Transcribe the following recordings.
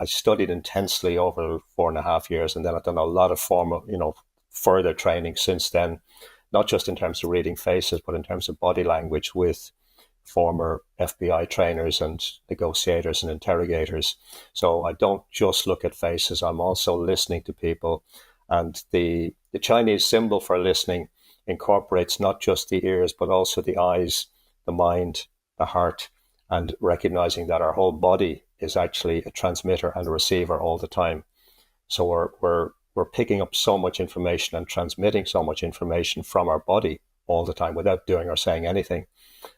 I studied intensely over 4.5 years, and then I've done a lot of formal, further training since then, not just in terms of reading faces, but in terms of body language with former FBI trainers and negotiators and interrogators. So I don't just look at faces, I'm also listening to people. And the Chinese symbol for listening incorporates not just the ears, but also the eyes, the mind, the heart, and recognizing that our whole body is actually a transmitter and a receiver all the time. So we're picking up so much information and transmitting so much information from our body all the time without doing or saying anything.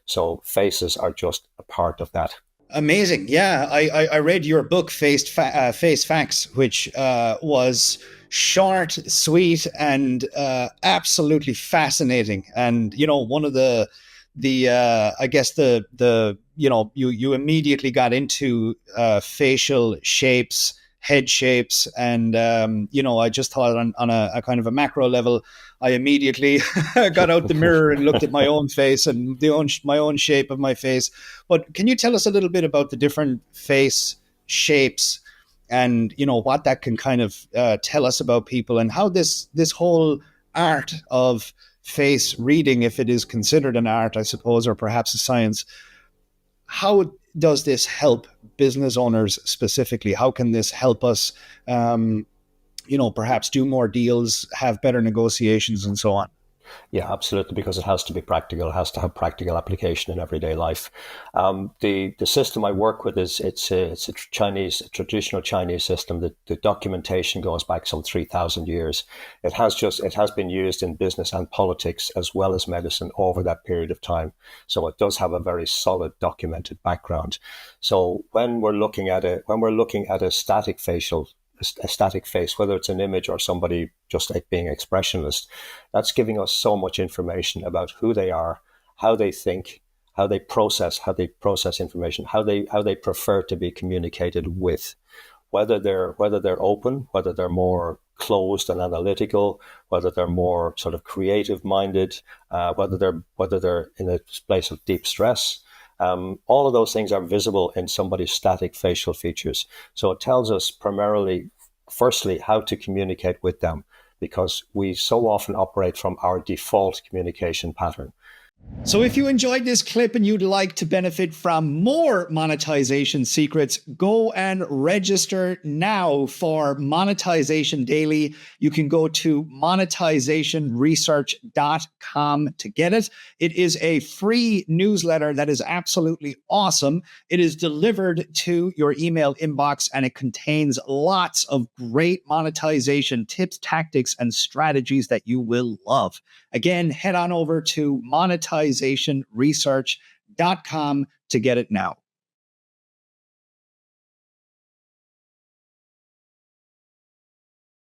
So faces are just a part of that. Amazing. Yeah, I read your book, Face Facts, which was short, sweet, and absolutely fascinating. And one of the I guess you immediately got into facial shapes, head shapes, and I just thought on a kind of a macro level, I immediately got out the mirror and looked at my own face and my own shape of my face. But can you tell us a little bit about the different face shapes and what that can kind of tell us about people, and how this whole art of face reading, if it is considered an art, I suppose, or perhaps a science, how does this help business owners specifically? How can this help us, perhaps do more deals, have better negotiations, and so on? Yeah, absolutely, because it has to be practical. It has to have practical application in everyday life. The system I work with it's a traditional Chinese system. The documentation goes back some 3,000 years. It has been used in business and politics as well as medicine over that period of time. So it does have a very solid documented background. So when we're looking at a static a static face, whether it's an image or somebody just like being expressionless, that's giving us so much information about who they are, how they think, how they process information, how they prefer to be communicated with, whether they're open, whether they're more closed and analytical, whether they're more sort of creative minded, whether they're in a place of deep stress. All of those things are visible in somebody's static facial features. So it tells us primarily, firstly, how to communicate with them, because we so often operate from our default communication pattern. So if you enjoyed this clip and you'd like to benefit from more monetization secrets, go and register now for Monetization Daily. You can go to monetizationresearch.com to get it. It is a free newsletter that is absolutely awesome. It is delivered to your email inbox, and it contains lots of great monetization tips, tactics, and strategies that you will love. Again, head on over to monetizationresearch.com to get it now.